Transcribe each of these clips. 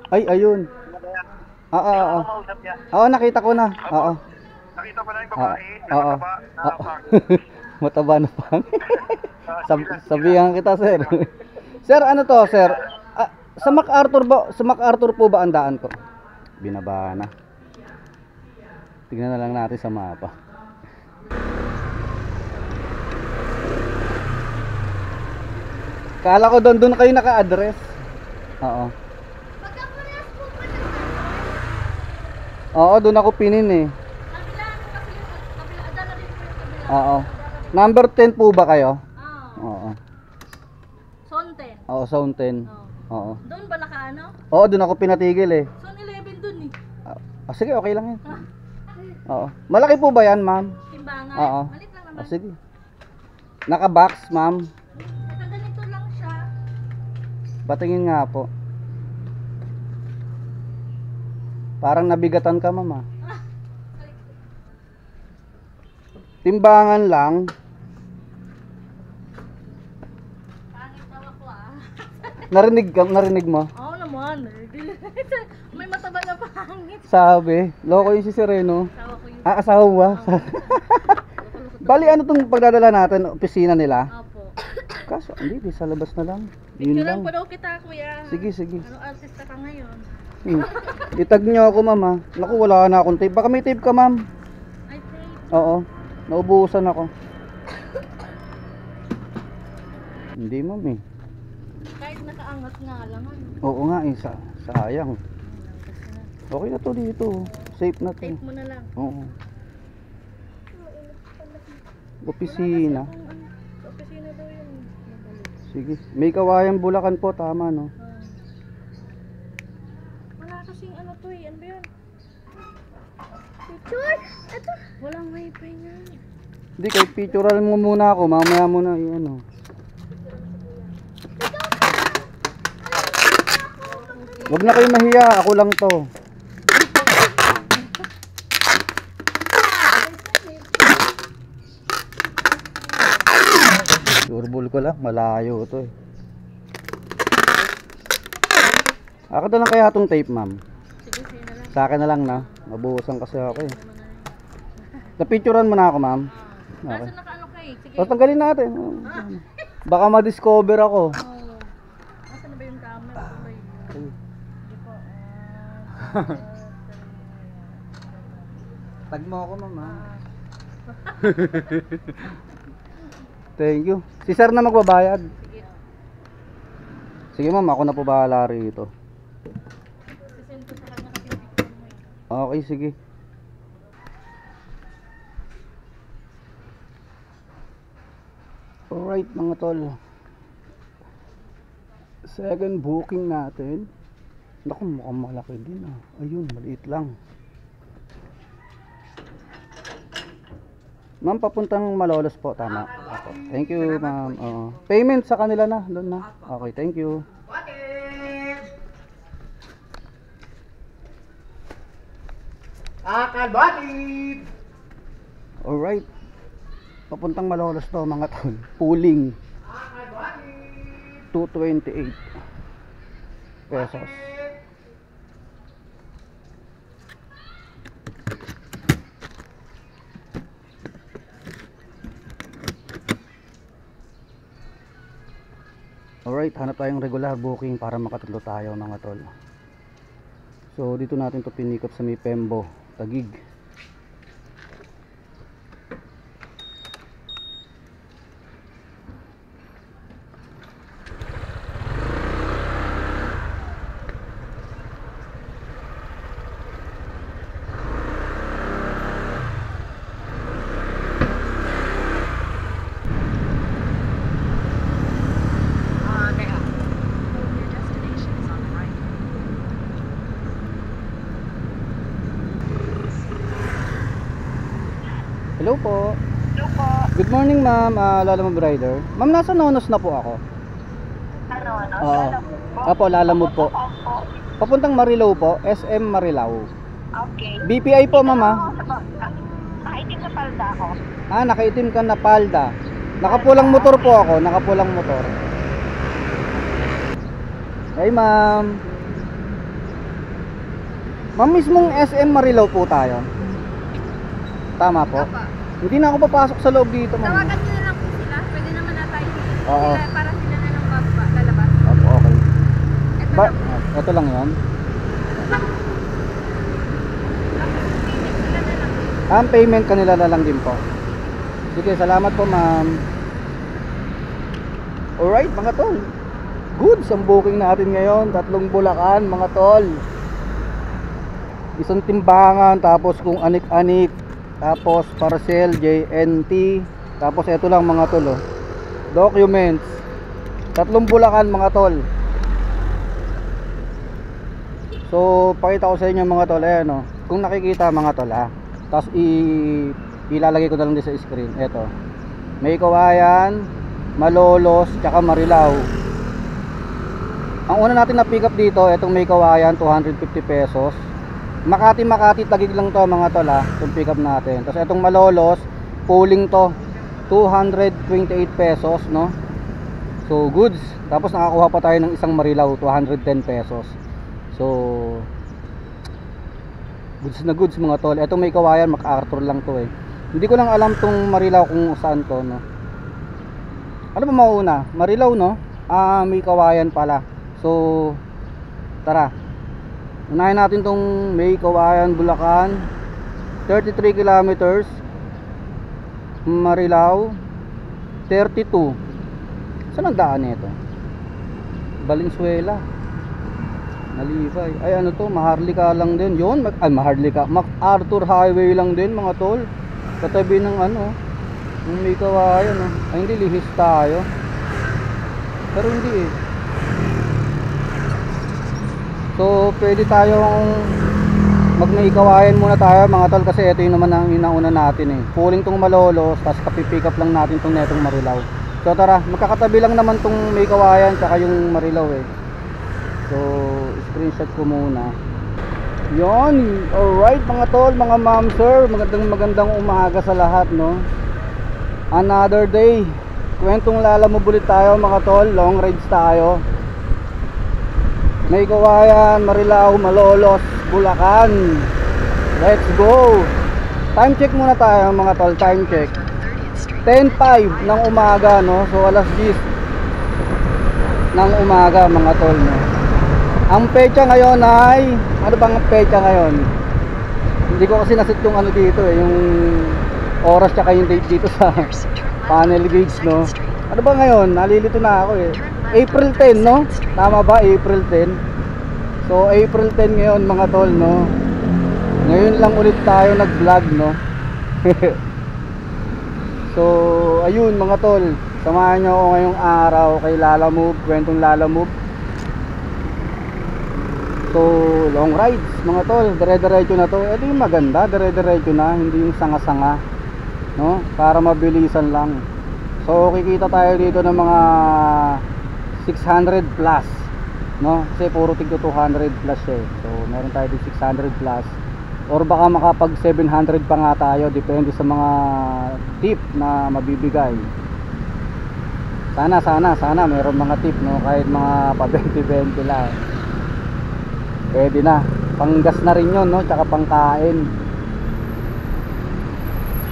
Ay, ayun. Oo, oo. Oo, nakita ko na. Oo. Nakita mo na yung Oo. babae na Oo. mataba na Oo. pang. Mataba na pang. Sige lang, sige lang. Sabihan kita, sir. Sir, ano to, sir? Ah, sa MacArthur ba? Sa MacArthur po ba ang daan ko? Binaba na. Tignan na lang natin sa mapa. Kala ko doon kayo naka-address. Oo. Magkaparehas po ba ng Oo, doon ako pinin eh. kabila? Ano kasi yung kabila? Adala din po yung kabila. Oo. Number 10 po ba kayo? Oo. Zone 10. Oo, Zone 10. Oo. Oo. Doon ba nakaano? Oo, doon ako pinatigil eh. Zone 11 dun eh. Sige, okay lang yan. Oo. Malaki po ba yan, ma'am? Timbangan. Oo. Malit lang naman. Sige. Naka-box, ma'am. Ito ganito lang siya. Patingin nga po. Parang nabigatan ka, ma'am. Timbangan lang. Pangit daw ako ah. Narinig mo? Oo naman. May mataba na pangit. Sabi, loko yung si Sereno. Tawa ko yun. Asawa ba? Bali, ano tong pagdadala natin? Opisina nila? Opo. Kaso, hindi, sa labas na lang. Yun Picturean lang. po daw kita kuya. Sige, sige. Ano artista ka ngayon? Itag nyo ako, ma'am, ha? Naku, wala na akong tape. Baka may tape ka, ma'am. I think. Oo. Naubusan ako. Hindi, ma'am, eh. Kahit nakaangat nga lang ano. Oo nga, eh. Sayang. Okay na to dito. Safe na to. Tape mo na lang. Oo. Opisina. Sa opisina daw yun. Sige. May kawayan Bulacan po. Tama, no? Wala kasing ano to eh. Ano ba yun? Picture? Ito. Walang wifi nga. Hindi, kahit picturean mo muna ako. Mamaya mo na, ano. Huwag na kayo mahiya. Ako lang to. Surbol ko lang. Malayo to eh. Ako na lang kaya itong tape, ma'am. Sige, sa'yo na lang. Sa akin na lang na. Mabuhusan kasi ako eh. Napicturean mo na ako, ma'am. Okay. Nasa nakaano ka eh. Sige. O, tanggalin natin. Baka ma-discover ako. Oh. Nasaan na ba yung camera? Ano ba yun? Hindi po. Tag mo ako, ma'am. Thank you. Si sir na magbabayad. Sige. Sige, ma'am. Ako na po bahala rito. Sisend ko sa kanya kasi yung picture mo eh. Okay, sige. Alright, mga tol. Second booking natin. Naku, mukhang malaki din ah. Ayun, maliit lang. Ma'am, papuntang Malolos po, tama. Ako. Thank you, ma'am. Payment sa kanila na, doon na. Okay, thank you. Akalbatid! Alright. Papuntang Malolos to, mga tol. Pooling. 228 pesos. Alright, hanap tayong regular booking para makatatlo tayo, mga tol. So dito natin to pinikot sa may Pembo, Taguig. Your destination is on the right. Hello po. Hello po. Good morning, ma'am. Lalamove rider. Ma'am, nasa Nonos na po ako. Ano? Oo. Apo, Lalamove po. Papuntang Marilao po, SM Marilao. Okay. BPI po, ma'am, ha? Nakaitim na palda ako. Nakaitim ka na palda. Nakapulang motor po ako, nakapulang motor. Hey, ma'am. Ma'am, mismong SM Marilao po tayo. Tama po. Apa. Hindi na ako papasok sa loob dito, ma'am. Tawagan nyo na lang po sila. Pwede naman na tayo. Oo. Sila, para sila na lang lalabas. Opo, okay. Ito Ba, lang po. ito lang yan. Sila na lang. Ang payment kanila na lang din po. Sige, salamat po, ma'am. Alright, mga tol. Goods ang booking natin ngayon. 3 Bulacan, mga tol. Isang timbangan, tapos kung anik-anik, tapos parcel, JNT, tapos ito lang mga tol, oh. Documents. 3 Bulacan, mga tol. So, pakita ko sa inyo mga tol, ayan, oh. Kung nakikita mga tol, tapos ilalagay ko na lang din sa screen. Ito, May Kawayan, Malolos, tsaka Marilao. Ang una natin na pick up dito, itong May Kawayan, 250 pesos. Makati tagig lang to mga tol, itong pick up natin. Tapos itong Malolos, pooling to, 228 pesos, no? So goods. Tapos nakakuha pa tayo ng isang Marilao, 210 pesos. So goods na goods mga tol. Itong May Kawayan, MacArthur lang to eh. Hindi ko lang alam tong Marilao kung saan to, no? Ano ba mauna? Marilao, no? May Kawayan pala. So tara, unahin natin tong May Kawayan, Bulacan, 33 kilometers. Marilao, 32. Saan ang daan nito? Valenzuela, Nalibay. Ay ano to, Maharlika lang din. Yun, Maharlika, MacArthur Highway lang din mga tol. Katabi ng ano, yung May Kawayan, no? Ay hindi, lihis tayo. Pero hindi eh. So pwede tayong mag-May Kawayan muna tayo mga tol, kasi ito yung naman ang inauna natin eh. Pooling tong Malolos, tapos kapipick up lang natin tong netong Marilao. So tara, magkakatabi lang naman tong May Kawayan tsaka yung Marilao eh. So screenshot ko muna. Yon, alright mga tol, mga ma'am sir, magandang umaga sa lahat, no. Another day, kwentong lalamubulit tayo mga tol, long rides tayo. May Kawayan, Marilao, Malolos, Bulacan. Let's go. Time check muna tayo mga tol, time check. 10:05 ng umaga, no. So alas 10 ng umaga mga tol, no. Ang pecha ngayon ay, ano bang pecha ngayon? Hindi ko kasi nasit yung ano dito eh, yung oras tsaka yung date dito sa panel gauge, no. Ano ba ngayon? Nalilito na ako eh. April 10, no? Tama ba? April 10. So April 10 ngayon mga tol, no. Ngayon lang ulit tayo nag-vlog, no. So ayun mga tol, samahan nyo ako ngayong araw kay Lalamove, kwentong Lalamove. So long rides mga tol, dire-diretso na to. Ito yung maganda, dire-diretso na, hindi yung sanga-sanga, no, para mabilisan lang. So kikita tayo dito ng mga 600 plus, no, kasi puro tig 200 plus eh. So meron tayo dito 600 plus, or baka makapag 700 pa nga tayo, depende sa mga tip na mabibigay. Sana meron mga tip, no, kahit mga pa 20-20 lang. Pwede na, panggas na rin yun, no, tsaka pangkain.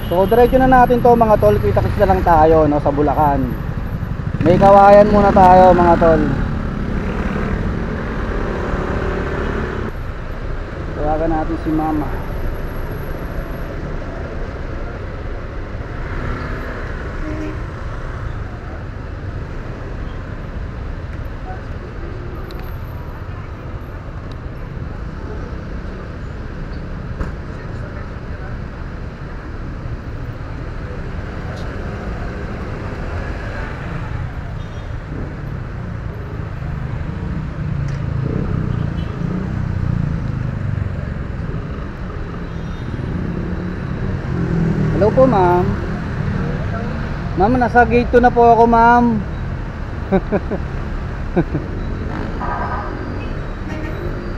So diretso na natin to mga tol, kita-kits na lang tayo, no, sa Bulacan. May Kawayan muna tayo mga tol. Tawagan natin si mama. Hello po ma'am. Ma'am, nasa gate 2 na po ako ma'am.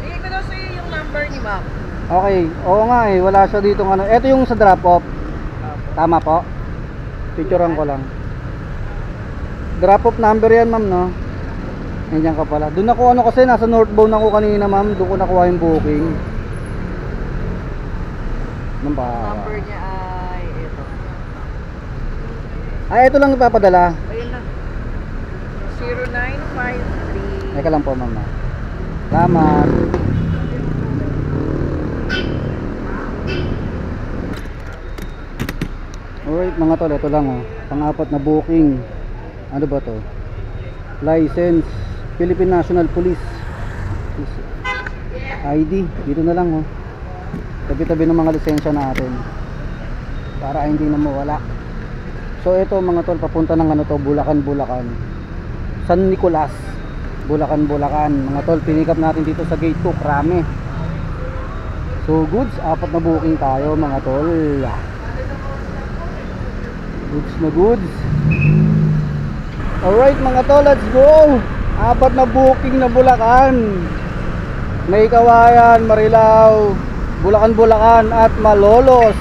Bigay ko daw sa'yo yung number ni ma'am. Okay, oo nga eh, wala siya dito ano. Ito yung sa drop off. Tama po. Picturean ko lang. Drop off number yan ma'am, no. Nandiyan ka pala. Doon ako ano kasi nasa northbound ako kanina ma'am, doon ko nakuha yung booking. Ng bawa. Number niya ay ito. Ay, ito lang ipapadala. Ayun na. 0953. Teka lang po, mama. Salamat. Alright mga tol, ito lang oh. Pang-apat na booking. Ano ba to? License, Philippine National Police. ID, dito na lang oh. Tabi-tabi ng mga lisensya natin. Para hindi na mawala. So ito mga tol, papunta ng ano to, Bulacan, Bulacan. San Nicolas, Bulacan, Bulacan. Mga tol, pinikap natin dito sa gate 2, Krame. So goods, apat na booking tayo mga tol. Goods na goods. Alright mga tol, let's go. Apat na booking na Bulacan. May Kawayan, Marilao, Bulacan, Bulacan at Malolos.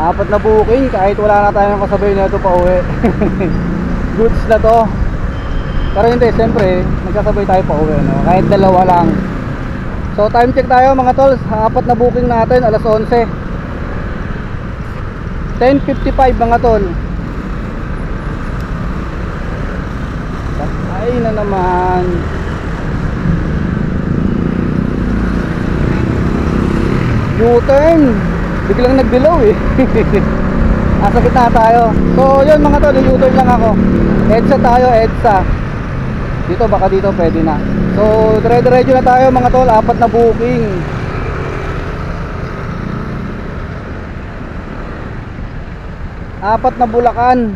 Apat na booking kahit wala na tayong kasabay na ito pa uwi. Goods na to. Pero hindi, siyempre magkasabay tayo pa uwi, no? Kahit dalawa lang. So time check tayo mga tol. Apat na booking natin, alas 11. 10:55 mga tol. Ay na naman. U-turn. Biglang nagdilaw eh. Asa kita tayo. So yun mga tol, U-turn lang ako. EDSA tayo, EDSA. Dito baka dito pwede na. So dire-diretso na tayo mga tol, apat na booking. Apat na Bulacan.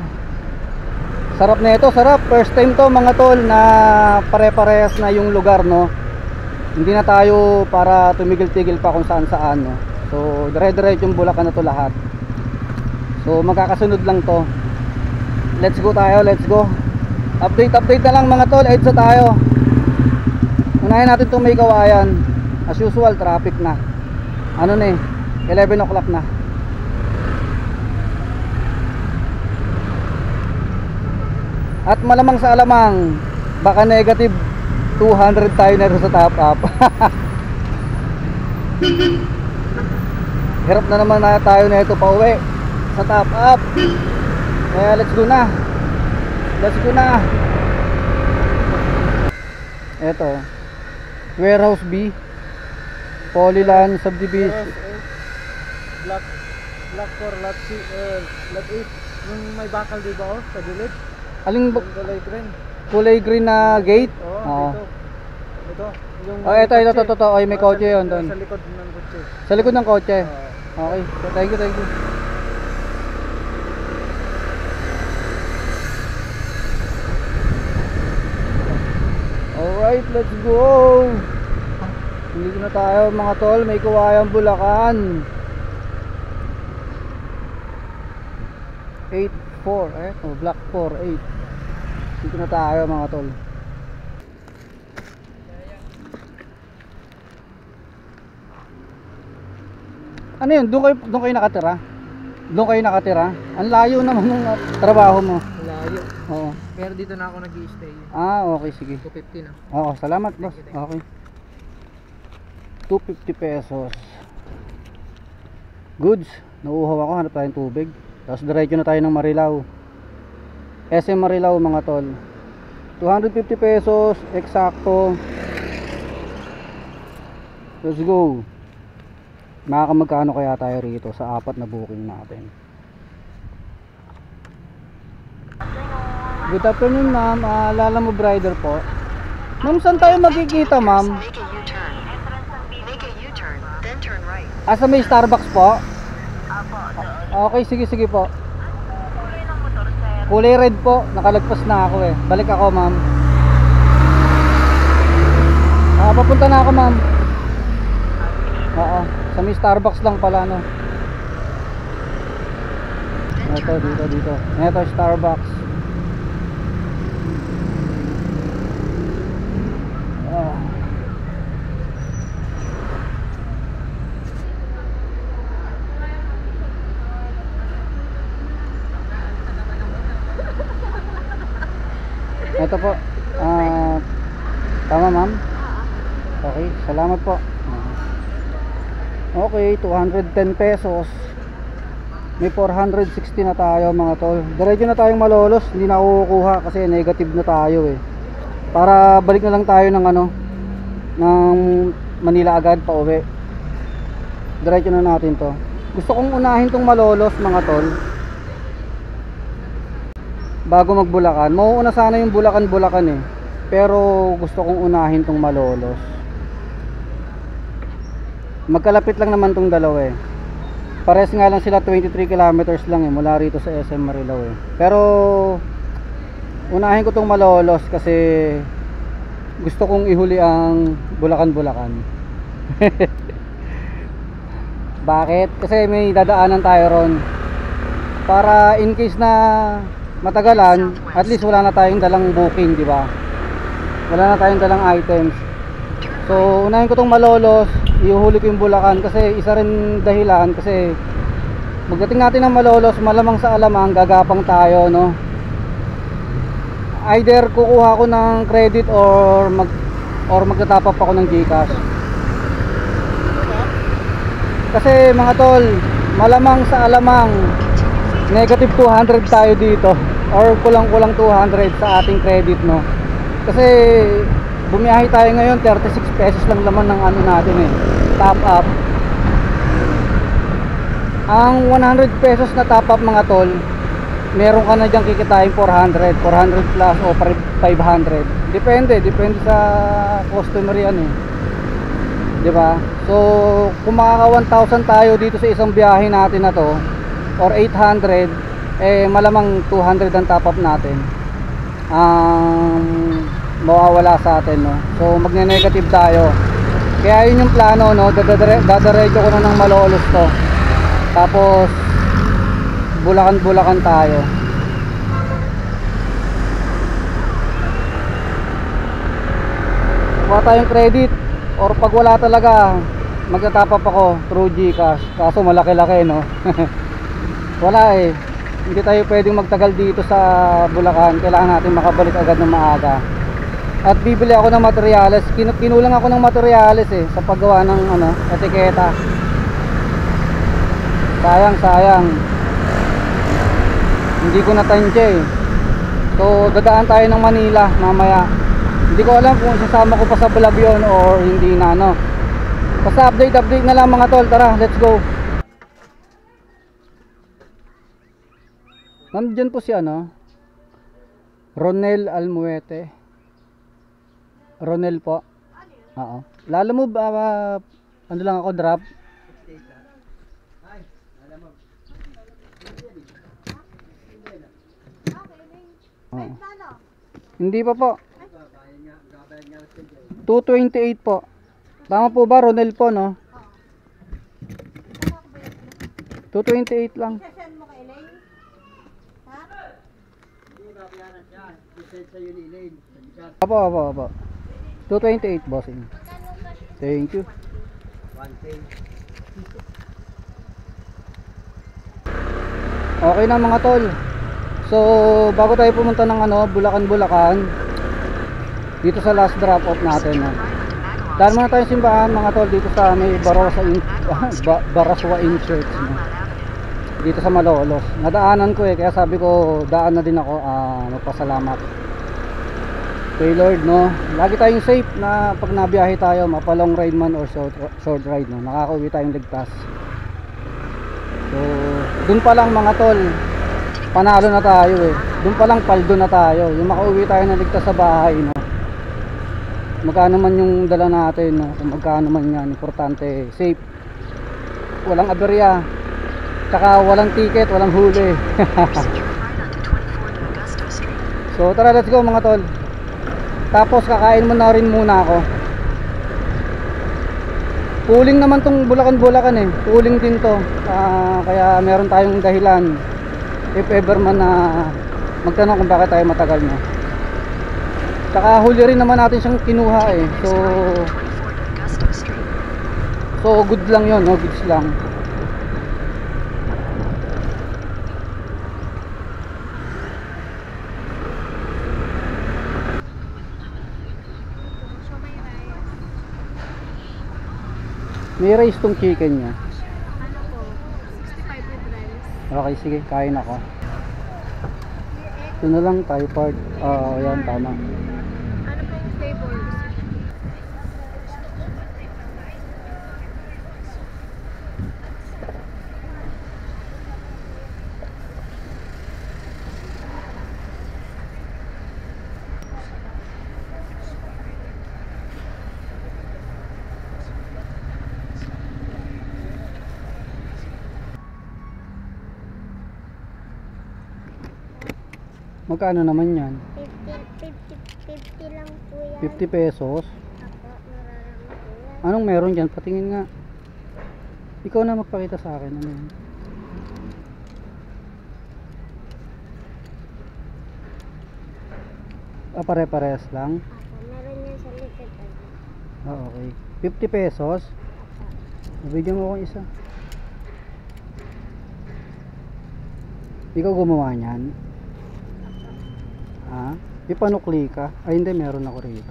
Sarap na ito, sarap. First time to mga tol na pare-parehas na yung lugar, no. Hindi na tayo para tumigil-tigil pa kung saan-saan, no. So dire-diretso yung Bulacan na to lahat. So magkakasunod lang to. Let's go tayo, let's go. Update na lang mga tol, EDSA tayo. Unahin natin itong May Kawayan. As usual, traffic na. Ano na eh, 11 o'clock na. At malamang sa alamang, baka negative 200 tayo na sa top up. Hirap na naman na tayo na ito pa uwi sa top up. Kaya let's go na. Let's go na. Eto, Warehouse B, Polyland Subdivision. Block 4, lot 8. Yung may bakal di ba sa gilid? Aling Yung kulay green. kulay green na gate? Oo, dito. Ito. Yung Oh, ito. Ay, may kotse yun doon. Sa likod ng kotse. Sa likod ng kotse. Oo. Okay, so, thank you. Alright, let's go. Dito na tayo mga tol, May Kawayan, Bulacan. 8-4, block 4-8. Dito na tayo mga tol. Ano yun? Doon kayo nakatira? Doon kayo nakatira? Ang layo naman ng trabaho mo. Layo. Oo. Pero dito na ako nag-i-stay. Ah, okay, sige. 250 na. Oo, salamat boss. Okay. 250 pesos. Goods. Nauuhaw ako, hanap tayong tubig. Tapos diretso na tayo ng Marilao. SM Marilao mga tol. 250 pesos, eksakto. Let's go. Makakamagkano kaya tayo rito sa apat na booking natin? Good afternoon ma'am, Lala mo Brider po. Ma'am, saan tayo magkikita ma'am? Make a U-turn. Make a U-turn, then turn right. Sa may Starbucks po? Apo, doon. Okay, sige po. Kulay ng motor, sir. Kulay red po, nakalagpas na ako eh. Balik ako ma'am. Papunta na ako ma'am. Oo, sa may Starbucks lang pala no. Dito. Ito Starbucks. Ito po. Tama ma'am? Okay, salamat po. Okay, 210 pesos. May 460 na tayo mga tol. Diretso na tayong Malolos, hindi na ako kukuha kasi negative na tayo eh. Para balik na lang tayo ng ano, ng Manila agad pa uwi. Diretso na natin to. Gusto kong unahin tong Malolos mga tol bago mag Bulacan. Mauuna sana yung Bulacan eh, pero gusto kong unahin tong Malolos. Magkalapit lang naman tong dalawa eh. Pares nga lang sila, 23 kilometers lang eh mula rito sa SM Marilao eh. Pero unahin ko tong Malolos kasi gusto kong ihuli ang Bulacan. Bakit? Kasi may dadaanan tayo ron. Para in case na matagalan, at least wala na tayong dalang booking, di ba? Wala na tayong dalang items. So, unahin ko tong Malolos, iuhuli ko yung Bulacan kasi isa rin dahilan kasi magdating natin ng Malolos, malamang sa alamang gagapang tayo, no? Either kukuha ko ng credit or magtatap up ako ng GCash. Kasi mga tol, malamang sa alamang negative 200 tayo dito or kulang-kulang 200 sa ating credit, no? Kasi bumiyahe tayo ngayon, 36 pesos lang laman ng ano natin eh, top up. Ang 100 pesos na top up mga tol, meron ka na dyan kikitain 400 plus o 500. Depende sa customer yan eh, di ba? So kung makaka 1,000 tayo dito sa isang biyahe natin na to or 800, eh malamang 200 ang top up natin mawawala sa atin, no? So magne-negative tayo. Kaya yun yung plano, no? Dadaretso ko na ng Malolos to. Tapos Bulacan tayo. Kuha tayong credit or pag wala talaga, magtatap up ako through GCash. Kaso malaki-laki, no? Wala eh. Hindi tayo pwedeng magtagal dito sa Bulacan. Kailangan natin makabalik agad ng maaga. At bibili ako ng materyales. Kinulang ako ng materyales eh sa paggawa ng ano, etiketa. Sayang. Hindi ko natansya eh. So dadaan tayo ng Manila mamaya. Hindi ko alam kung sasama ko pa sa vlog yun or hindi na, no? Basta update na lang mga tol. Tara, let's go. Nandiyan po si ano, Ronel Almuete. Ronel po. Oo. Lalo mo ba ano lang ako drop? Oo. Hindi pa po. 228 po. Tama po ba Ronel po, no? 228 lang. Apo. 228 bossing. Thank you. Okay na mga tol. So bago tayo pumunta ng ano, Bulacan dito sa last drop off natin, no? Dahil muna tayong simbahan mga tol dito sa may Baraswa in Church, no? Dito sa Malolos. Nadaanan ko eh, kaya sabi ko daan na din ako, magpasalamat kay Lord, no? Lagi tayong safe na pag nabiyahe tayo, mapa long ride man or short ride, no? Nakakauwi tayong ligtas. So dun pa lang mga tol, panalo na tayo eh. Dun pa lang paldo na tayo. Yung makauwi tayo na ligtas sa bahay, no? Magkano man yung dala natin, no? Kung magkano man yan, importante safe, walang aberya, tsaka walang ticket, walang huli. So tara, let's go mga tol. Tapos kakain mo na rin muna ako. Pooling naman tong Bulacan eh. Pooling din to. Kaya meron tayong dahilan if ever man na magtanong kung bakit tayo matagal na. Tsaka huli rin naman natin siyang kinuha eh. So good lang yun, no? Goods lang. May rice tong chicken niya. Ano po? 65 with rice. Okay, sige, kain ako. Ito na lang, Thai part. Oo, yan, tama. Ano po yung flavors? Magkano naman yan? 50 lang po yan. 50 pesos? Apo, maralang po yan. Anong meron dyan? Patingin nga. Ikaw na magpakita sa akin. Ano yan? Pare-parehas lang? Apo, meron yan sa likod. Okay. 50 pesos? Bigyan mo akong isa. Ikaw gumawa niyan? Ha? Ipanukli ka? Ay hindi, meron ako rito.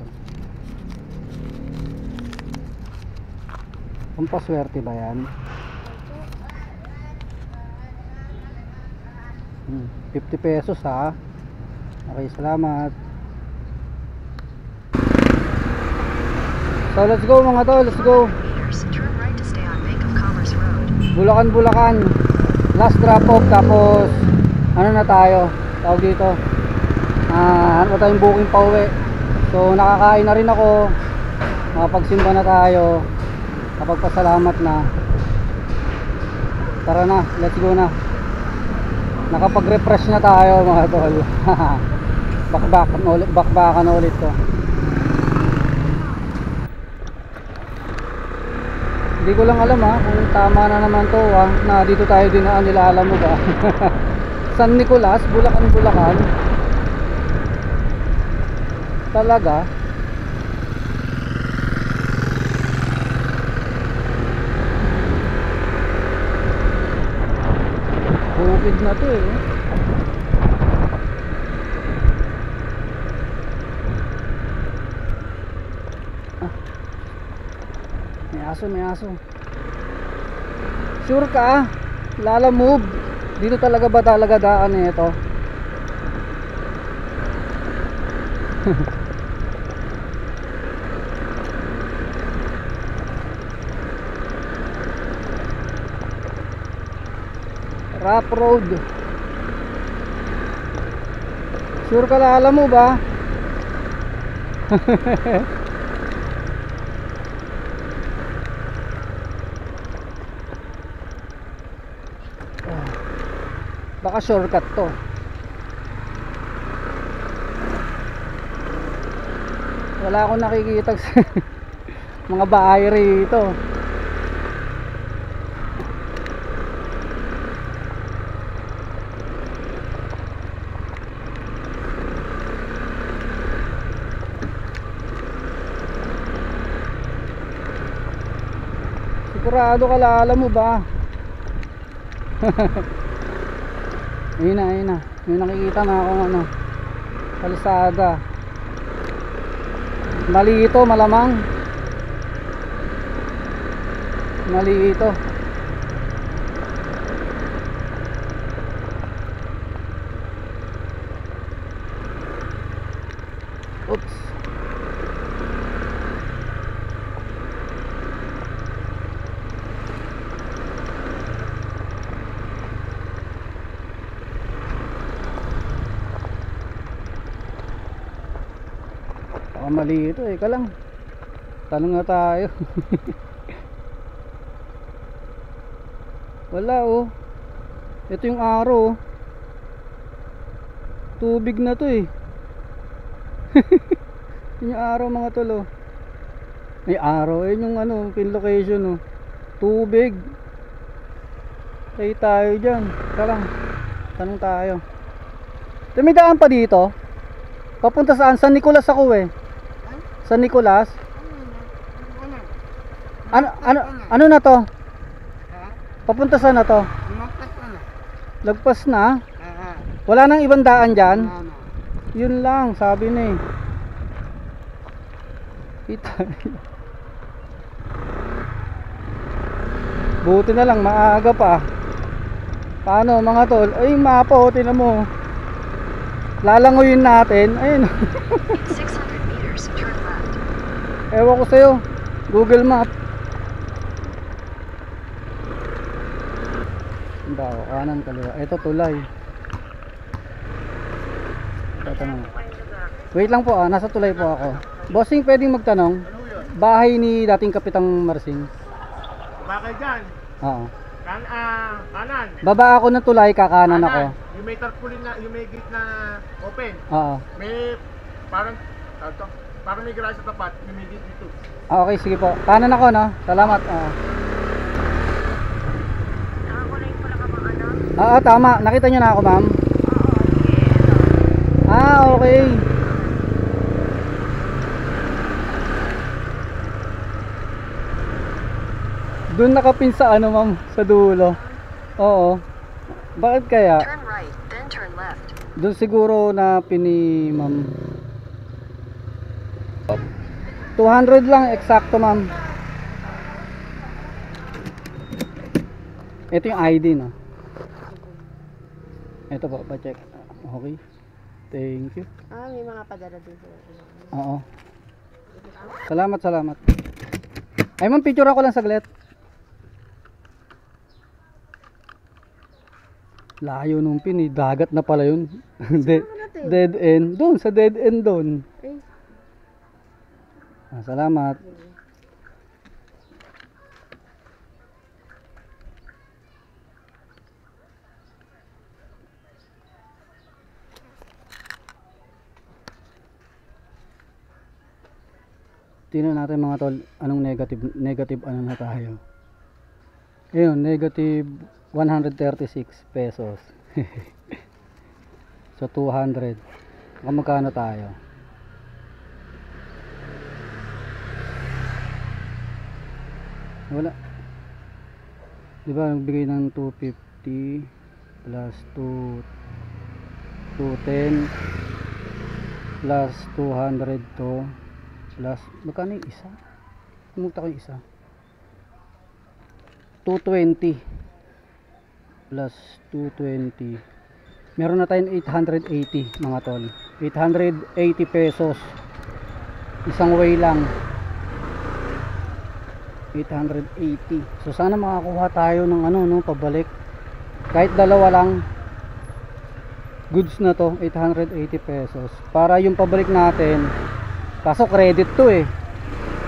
Pampaswerte ba yan? 50 pesos ha. Okay, salamat. So let's go mga tol, let's go. Meters, turn right to stay on Bank of Commerce Road. Bulacan, Bulacan. Last drop off, tapos ano na tayo? Tawag dito. Ano tayong booking pa uwi. So nakakain na rin ako. Makapagsimba na tayo. Kapagpasalamat na. Tara na, let's go na. Nakapag-refresh na tayo mga tol. Bakbakan ulit to. Hindi ko lang alam kung tama na naman to na dito tayo dinaan, nila alam mo ba? San Nicolas, Bulacan, Bulacan. Talaga? Bukid na to eh. May aso. Sure ka? Lala move. Dito talaga ba talaga daan ito? Rough road. Sure ka, lala mo ba? Baka shortcut to. Wala akong nakikita mga bahay rito. Sigurado ka, lala mo ba? Ayun na. May nakikita na akong ano, kalsada. Mali ito, malamang. Mali ito. Oops. Mali ito eh, ka lang. Tanong nga tayo. Wala oh. Ito yung araw oh. Tubig na to eh. Yung araw mga tol oh. May araw eh, yung ano, pin location oh. Tubig. Tayo tayo dyan. Ka lang. Tanong tayo. May daan pa dito. Papunta saan? San Nicolas ako eh. San Nicolas? Ano na to? Papunta saan na to? Lagpas na? Wala nang ibang daan dyan? Yun lang, sabi na eh. Kita. Buti na lang maaga pa. Paano mga tol? Ay, mapa oh, tinan mo. Lalangoyin natin. Ayun. 600 meters, turn left. Ewan ko sa'yo. Google Map. Hindi ako. Kanan, kaliwa. Ito tulay. Ito na. Wait lang po nasa tulay po ako. Bossing, pwedeng magtanong? Bahay ni dating Kapitang Marsing. Bakit dyan? Oo. Kanan. Baba ako ng tulay, kakanan ako. Yung may tarpaulin na, yung may gate na open. Oo. May parang parang may garage sa tapat, yung may gate dito. Okay, sige po. Kanan ako, no? Salamat. Nakakulay pala ka bang ano? Tama. Nakita nyo na ako, ma'am? Okay. Doon nakapin sa ano, ma'am? Sa dulo. Oo. Bakit kaya? Turn right, then turn left. Doon siguro na pini, ma'am. 200 lang, eksakto, ma'am. Ito yung ID, no? Ito po, pa-check. Okay. Thank you. May mga padala dito. Oo. Salamat, salamat. Ay, ma'am, picture ako lang saglit. Layo nung pin, dagat na pala yun. Dead end. Doon, sa dead end doon. Salamat. Tingnan natin mga tol, anong negative ano na tayo. Ayun, negative 136 pesos. So 200. Magkano tayo? Wala. Diba nagbigay ng 250 plus 210 plus 200 to plus magkano yung isa? Pumunta ko yung isa. 220 plus 220. Meron na tayong 880 mga tol. 880 pesos. Isang way lang. 880. So sana makakuha tayo ng ano no, pabalik. Kahit dalawa lang. Goods na to, 880 pesos. Para yung pabalik natin. Kaso credit to eh.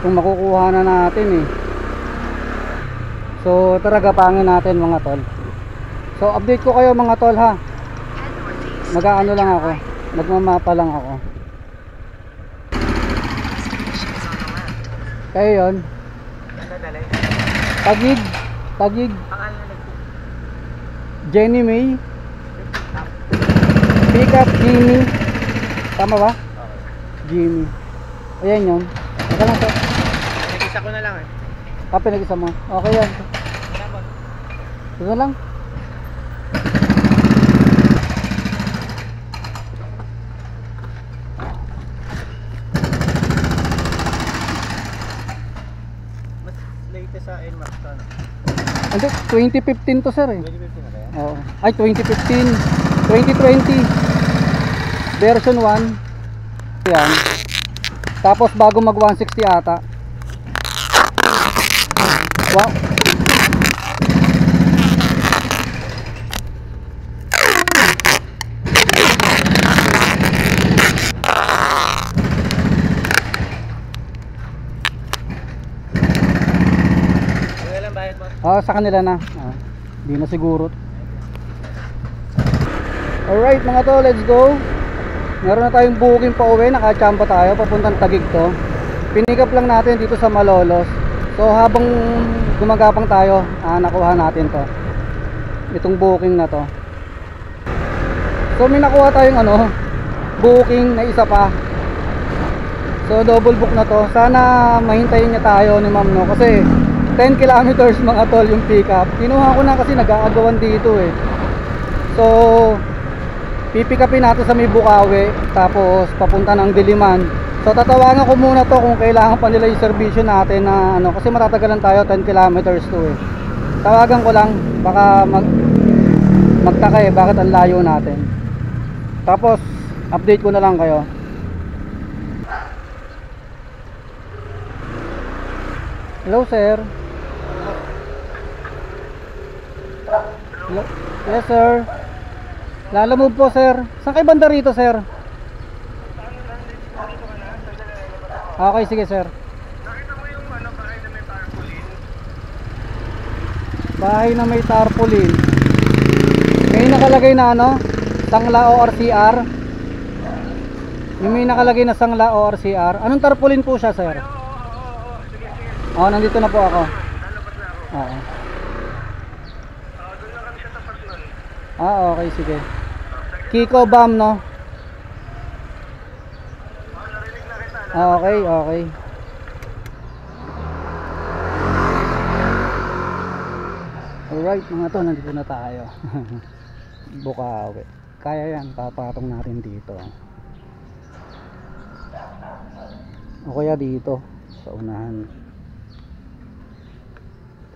Kung makukuha na natin eh. So tara gapangin natin mga tol. So update ko kayo mga tol ha. Mag-aano lang ako. Magmamapa lang ako. Kaya yun. Tagig. Jenny May. Pick up Jimmy. Tama ba? Jimmy. Ayan yun. Ika lang sir. Nag-isa ko na lang eh. Pinag-isa mo. Okay yan. Ito lang. Mas latest sa NMAX to ano? Hindi, 2015 to sir eh. 2015 na kaya? Oo. Ay, 2015. 2020. Version 1. Yan. Tapos bago mag 160 ata. Wow. Kaya lang bayad mo? Sa kanila na. Di na siguro. Alright mga to, let's go. Meron na tayong booking pa uwi. Nakachamba tayo, papuntang Taguig to. Pinick up lang natin dito sa Malolos. So habang gumagapang tayo, nakuha natin to. Itong booking na to. So may nakuha tayong ano, booking na isa pa. So double book na to. Sana mahintayin niya tayo ni ma'am no, kasi 10 kilometers mga tol yung pick up. Kinuha ko na kasi nag-aagawan dito eh. So pipick upin natin sa may Bukawi, tapos papunta ng Diliman. So tatawagan ko muna to kung kailangan pa nila yung servisyo natin na ano, kasi matatagalan tayo, 10 kilometers to eh. tawagan ko lang, baka magtaka eh, bakit ang layo natin. Tapos update ko na lang kayo. Hello sir. Hello? Yes sir. Lalamove po sir. Saan kayo banda rito sir? Okay, sige sir. Nakita mo yung bahay na may tarpaulin? Bahay na may tarpaulin. May nakalagay na ano? Sangla ORCR. Yung may nakalagay na Sangla ORCR. Anong tarpaulin po siya sir? Sige. Oh, nandito na po ako. Lalabas na ako. Oo. Doon lang kami sa tapat nun. Okay, sige. Kiko Bam, no? Narinig na kita. Okay. Alright, mga to, nandito na tayo. Bukawi. Kaya yan, papatong natin dito. O kaya dito, sa unahan.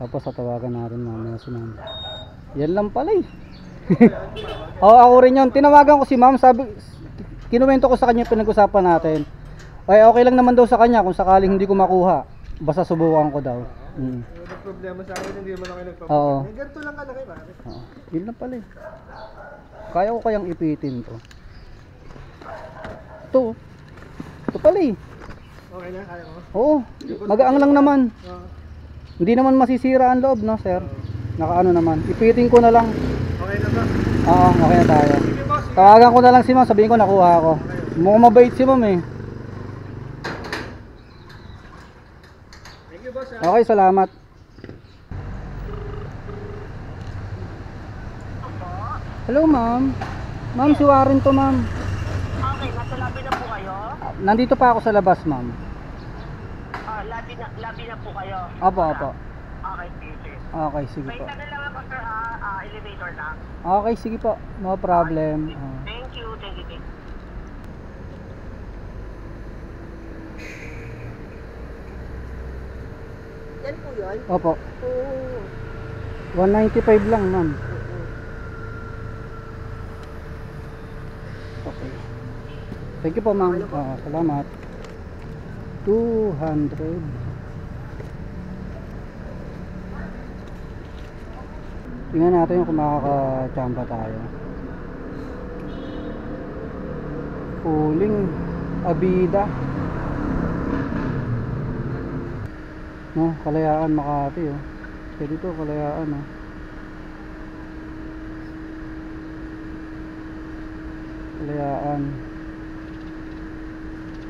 Tapos tatawagan natin mamaya si ma'am. Yan lang pala eh. Oo, ako rin yun. Tinawagan ko si ma'am, sabi, kinuwento ko sa kanya yung pinag-usapan natin. Okay lang naman daw sa kanya kung sakaling hindi ko makuha. Basta subukan ko daw. May problema sa akin, hindi mo na kayo nagpapalit. Oo. Ganito lang kalaki ba? Oo. Yun lang pala eh. Kaya ko kayang ipitin to. Ito pala eh. Okay na, kaya mo? Oo, magaang lang naman. Oo. Hindi naman masisira ang loob, no sir? Nakaano naman. Ipitin ko na lang. Okay na ba? Oo, okay na tayo. Sige boss. Tawagan ko na lang si ma'am, sabihin ko nakuha ako. Mukhang mabait si ma'am eh. Thank you boss. Okay, salamat. Hello ma'am. Ma'am, si Warren to ma'am. Okay, nasa lobby na po kayo? Nandito pa ako sa labas ma'am. Lobby na po kayo? Opo. Okay, sige. Okay, sige Wait po. na lang ako sir ha, elevator lang. Okay, sige po. No problem. Thank you. Yan po yun? Opo. Oo. 195 lang ma'am. Okay. Thank you po ma'am. Salamat. 200. Tingnan natin kung makaka-chamba tayo. Huling Abida. No, Kalayaan Makati oh. Pwede to, Kalayaan oh. Kalayaan.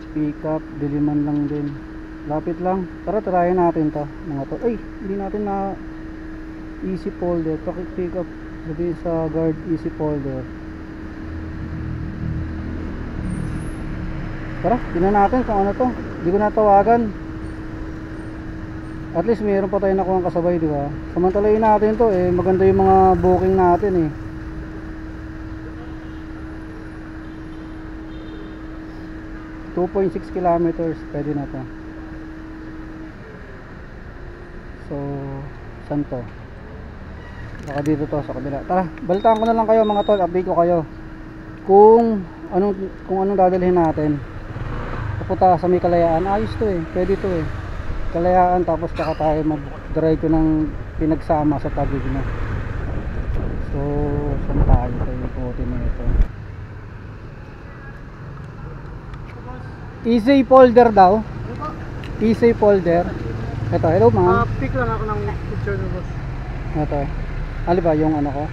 Pick up, Diliman lang din. Lapit lang. Tara, tarayan natin to. Mga to. Ay, hindi natin na easy folder. Pick up. Sabihin sa guard easy folder. Tara, tingnan natin kung ano to. Hindi ko natawagan. At least mayroon pa tayo nakuha kasabay, di ba? Samantalayin natin to eh. Maganda yung mga booking natin eh. .6 kilometers, pwede na to. So, saan to? Baka dito to sa kabila. Tara, balitaan ko na lang kayo mga tol, update ko kayo kung anong dadalhin natin. Papunta sa may Kalayaan, ayos to eh, pwede to eh. Kalayaan, tapos saka tayo mag-drive ko ng pinagsama sa Taguig na. So, saan tayo tayo ikutin na ito? Easy folder daw. Easy folder. Ito, hello ma'am. Pick lang ako ng picture mo boss. Ito. Ali ba yung ano ko?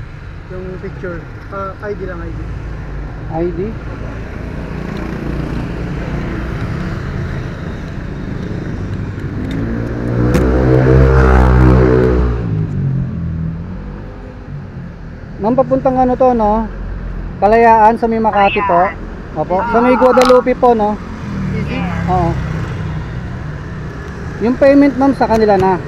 Yung picture. ID lang, ID. ID? Ma'am, papuntang ano to, no? Kalayaan sa may Makati po. Opo. Sa may Guadalupe po, no? Easy? Oo. Yung payment ma'am sa kanila na.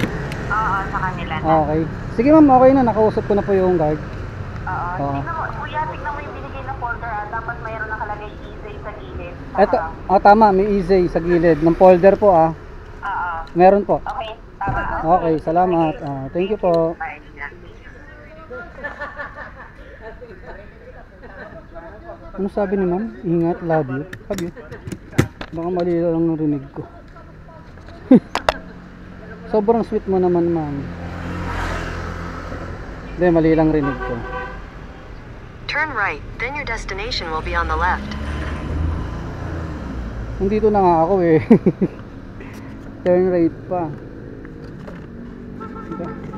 Oo, sa kanila na. Okay. Sige ma'am, okay na. Nakausap ko na po yung guard. Oo. Tignan mo, kuya, tignan mo yung binigay na folder ah. Dapat mayroon nakalagay easy sa gilid. Ito, tama, may easy sa gilid ng folder po ah. Oo. Meron po. Okay, Okay, salamat. Thank you po. Bye. Ingat. Ano sabi ni ma'am? Ingat, love you. Love you. Baka mali lang ng rinig ko. Sobrang sweet mo naman, ma'am. Hindi, mali lang rinig ko. Turn right, then your destination will be on the left. Nandito na nga ako eh. Turn right pa.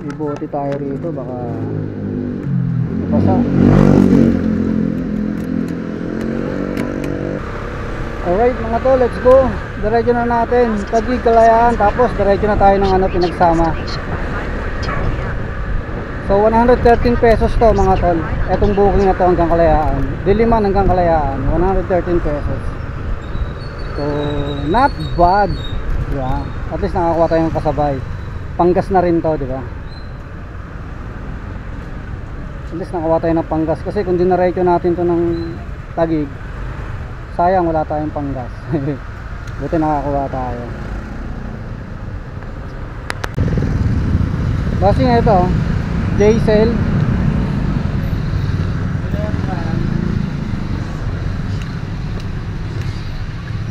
Ibote tayo rito, baka basa. Alright mga to, let's go. Diretso na natin, Taguig, Kalayaan. Tapos diretso na tayo ng pinagsama. So 113 pesos to mga tol. Etong booking na to hanggang Kalayaan. Diliman hanggang Kalayaan, 113 pesos. So not bad, diba? At least nakakuha tayong kasabay. Panggas na rin to, diba? At least nakakuha tayo ng panggas. Kasi kung dinaretso natin to ng Taguig, sayang wala tayong panggas. Buti nakakuha tayo. Basi nga ito, J-Cell.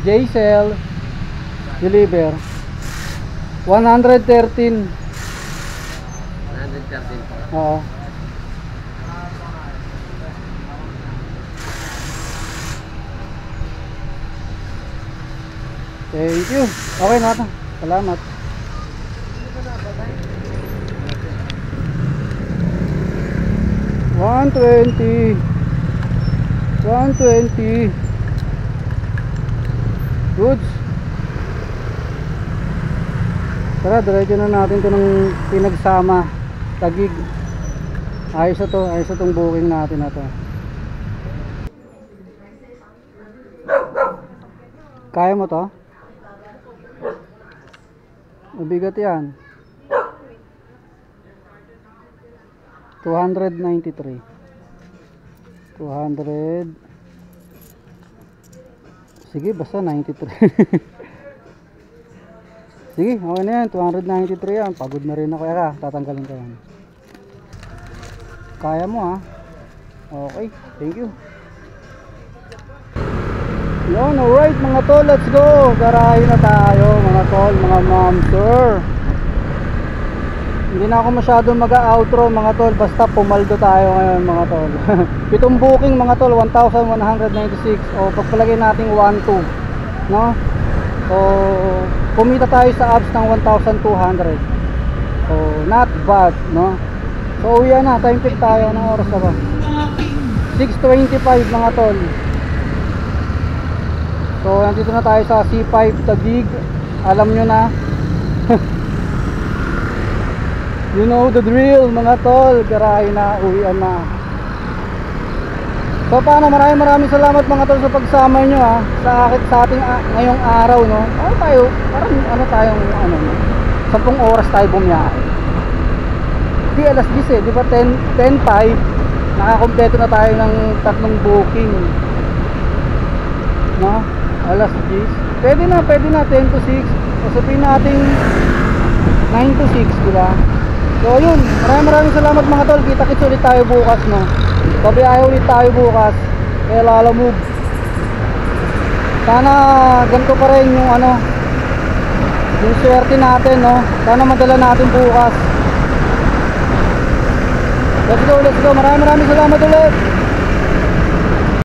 J-Cell deliver 113. 113 po. Oo. Thank you. Okay na ito. Salamat. $120. Goods. Tara, diretso na natin ito ng pinagsama. Taguig. Ayos na to. Ayos na itong booking natin na to. Kaya mo to? Mabigat yan. 293. 200. Sige, basta 93. Sige, okay na yan. 293 yan. Pagod na rin ako. Kaya tatanggalin ko yan. Kaya mo ha. Okay, thank you. Yun, alright mga tol, let's go. Garahe na tayo mga tol, mga ma'am, sir. Hindi na ako masyado mag-outro mga tol, basta pumaldo tayo ngayon mga tol. Pitong booking mga tol, 1,196. O pagpalagay natin 1,200, no? So kumita tayo sa abs ng 1,200. So not bad, no? So uwi na, time check tayo. Anong oras na ba? 6:25 mga tol. So nandito na tayo sa C5 Taguig. Alam nyo na. You know the drill mga tol. Garahe na, uwian na. So paano, maraming salamat mga tol sa pagsama nyo ha, sa ating ngayong araw, no. Ano tayo, parang ano tayong 10 oras tayo bumiyahe. Di alas 10 di ba 10:05 nakakompleto na tayo ng 3 booking, no? Alas 10. Pwede na 10 to 6. O sabihin natin 9 to 6, di ba? So yun, maraming salamat mga tol. Kita-kits ulit tayo bukas, no? Babiyahe ulit tayo bukas. Kaya lalamove. Sana ganito pa rin yung yung swerte natin, no? Sana madala natin bukas. Let's go. Maraming salamat ulit.